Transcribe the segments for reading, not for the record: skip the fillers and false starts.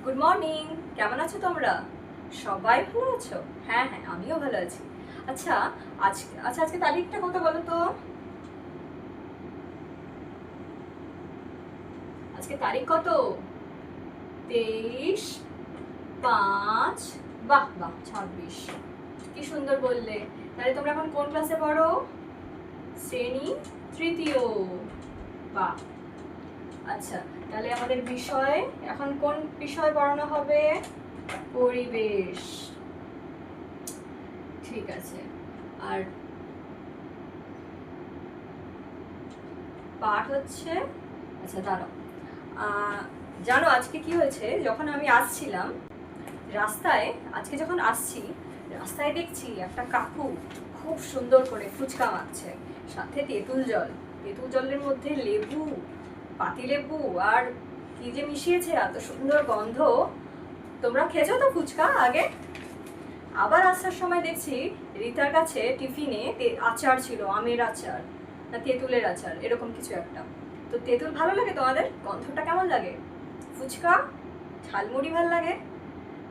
Good morning. কেমন আছো তোমরা? সবাই ভালো আছো? হ্যাঁ হ্যাঁ, আমিও ভালো আছি। আচ্ছা, আজকে তারিখটা কত বলো তো? আজকে তারিখ কত? 23/5। বাহ বাহ, 26। কি সুন্দর বললে। তাহলে তোমরা এখন কোন ক্লাসে পড়ো? শ্রেণী তৃতীয়। বাহ। আচ্ছা, তাহলে আমাদের বিষয় এখন কোন বিষয় পড়ানো হবে? পরিবেশ। ঠিক আছে। আর পাঠ হচ্ছে, আচ্ছা দাঁড়াও, জানো আজকে কি হয়েছে? যখন আমি আসছিলাম রাস্তায়, আজকে যখন আসছি রাস্তায় দেখছি একটা কাকু খুব সুন্দর করে ফুচকা মাখছে, সাথে তেঁতুল জল। তেঁতুল জলের মধ্যে লেবু, পাতিলেবু আর কি যে মিশিয়েছে, এত সুন্দর গন্ধ। তোমরা খেয়েছো তো ফুচকা আগে? আবার আসার সময় দেখছি রিতার কাছে টিফিনে আচার ছিল, আমের আচার না তেঁতুলের আচার, এরকম কিছু একটা। তো তেঁতুল ভালো লাগে তোমাদের? গন্ধটা কেমন লাগে? ফুচকা ঝালমুড়ি ভালো লাগে?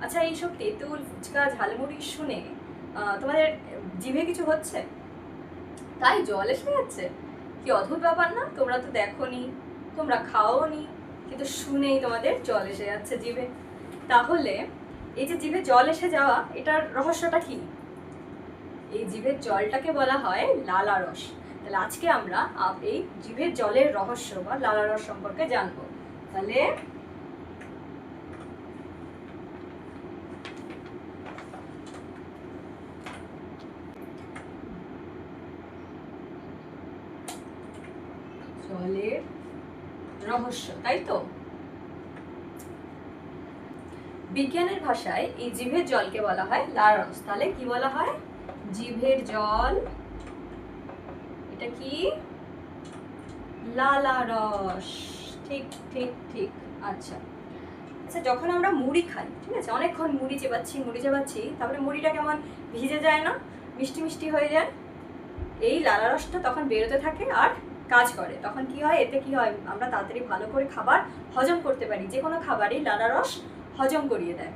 আচ্ছা, এইসব তেঁতুল ফুচকা ঝালমুড়ি শুনে তোমাদের জিভে কিছু হচ্ছে? তাই জল এসে যাচ্ছে? কি অদ্ভুত ব্যাপার না? তোমরা তো দেখোনি, তোমরা খাওনি, কিন্তু শুনেই তোমাদের জল এসে যাচ্ছে জিভে। তাহলে এই যে জিভে জল এসে যাওয়া, এটার রহস্যটা কি? এই জিভের জলটাকে বলা হয় লালারস। তাহলে আজকে আমরা এই জিভের জলের রহস্য বা লালারস সম্পর্কে জানবো। তাহলে জলের রহস্য, তাই তো? বিজ্ঞানের ভাষায় এই জিভের জলকে বলা হয় লালারস। তাহলে কি বলা হয়? জিভের জল, এটা কি? লালারস। ঠিক ঠিক ঠিক। আচ্ছা আচ্ছা, যখন আমরা মুড়ি খাই, ঠিক আছে, অনেকক্ষণ মুড়ি চেবাচ্ছি, তারপরে মুড়িটা কেমন ভিজে যায় না, মিষ্টি মিষ্টি হয়ে যায়, এই লালারসটা তখন বেরোতে থাকে আর কাজ করে। তখন কি হয়? এতে কি হয়? আমরা তাড়াতাড়ি ভালো করে খাবার হজম করতে পারি। যে কোনো খাবারই লালারস হজম করিয়ে দেয়।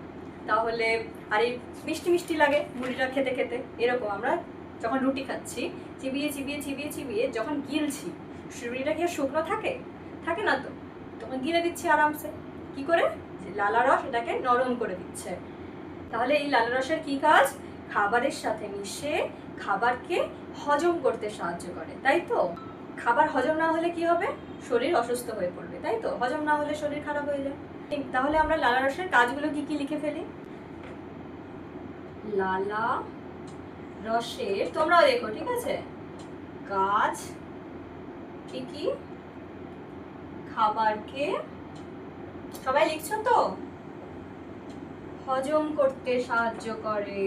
তাহলে আর এই মিষ্টি মিষ্টি লাগে মুড়িটা খেতে খেতে, এরকম আমরা যখন রুটি খাচ্ছি, চিবিয়ে চিবিয়ে চিবিয়ে চিবিয়ে যখন গিলছি, রুটিটা কি আর শুকনো থাকে? থাকে না তো, তখন গিলে দিচ্ছি আরামসে। কি করে? যে লালারস এটাকে নরম করে দিচ্ছে। তাহলে এই লালারসের কি কাজ? খাবারের সাথে মিশে খাবারকে হজম করতে সাহায্য করে, তাই তো? খাবার হজম না হলে কি হবে? শরীর অসুস্থ হয়ে পড়বে, তাই তো? হজম না হলে শরীর খারাপ হয়ে যায়। তাহলে আমরা লালারসের কাজগুলো কি কি লিখে ফেলি। লালা রসের, তোমরাও দেখো, ঠিক আছে, কাজ কি কি? খাবারকে, সবাই লিখছো তো? হজম করতে সাহায্য করে।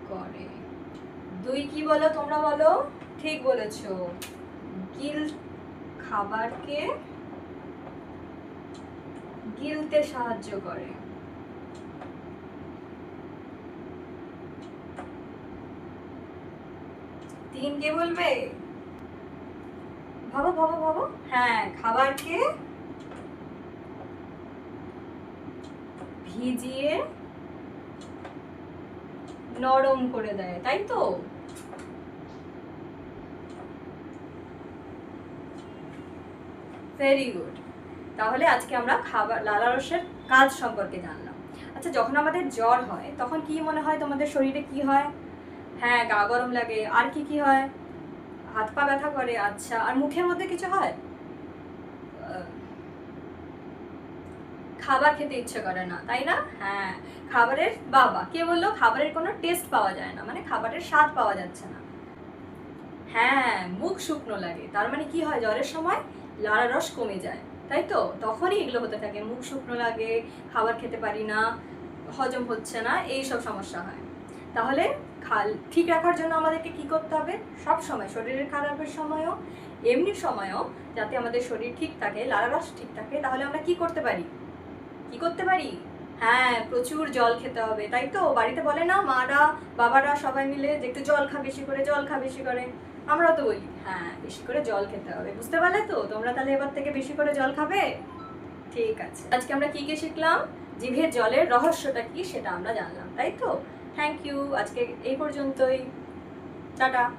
করে। দুই কি বলো? তোমরা বলো। ঠিক বলেছো, খাবারকে গিলতে সাহায্য করে। তিন কে বলবে? ভাবো ভাবো ভাবো। হ্যাঁ, খাবারকে ভিজিয়ে নরম করে দেয়, তাই তো? Very good. তাহলে আজকে আমরা লালারসের কাজ সম্পর্কে জানলাম। আচ্ছা, যখন আমাদের জ্বর হয় তখন কি মনে হয় তোমাদের শরীরে কি হয়? হ্যাঁ, গা গরম লাগে। আর কি কি হয়? হাত পা ব্যথা করে। আচ্ছা, আর মুখের মধ্যে কিছু হয়? খাবার খেতে ইচ্ছে করে না, তাই না? হ্যাঁ, খাবারের, বাবা কে বললো খাবারের কোনো টেস্ট পাওয়া যায় না, মানে খাবারের স্বাদ পাওয়া যাচ্ছে না। হ্যাঁ, মুখ শুকনো লাগে। তার মানে কি হয়? জ্বরের সময় লালারস কমে যায়, তাই তো? তখনই এগুলো হতে থাকে, মুখ শুকনো লাগে, খাবার খেতে পারি না, হজম হচ্ছে না, এই সব সমস্যা হয়। তাহলে ঠিক রাখার জন্য আমাদেরকে কি করতে হবে? সব সময়, শরীরের খারাপের সময়ও, এমনি সময়ও, যাতে আমাদের শরীর ঠিক থাকে, লালারস ঠিক থাকে, তাহলে আমরা কি করতে পারি? কি করতে পারি? হ্যাঁ, প্রচুর জল খেতে হবে, তাই তো? বাড়িতে বলে না মারা, বাবারা সবাই মিলে যে একটু জল খা বেশি করে, জল খা বেশি করে। আমরাও তো বলি হ্যাঁ বেশি করে জল খেতে হবে, বুঝতে পারলে তো তোমরা? তাহলে এবার থেকে বেশি করে জল খাবে। ঠিক আছে, আজকে আমরা কি কি শিখলাম, জিভের জলের রহস্যটা কি সেটা আমরা জানলাম, তাই তো? থ্যাংক ইউ, আজকে এই পর্যন্তই, টাটা।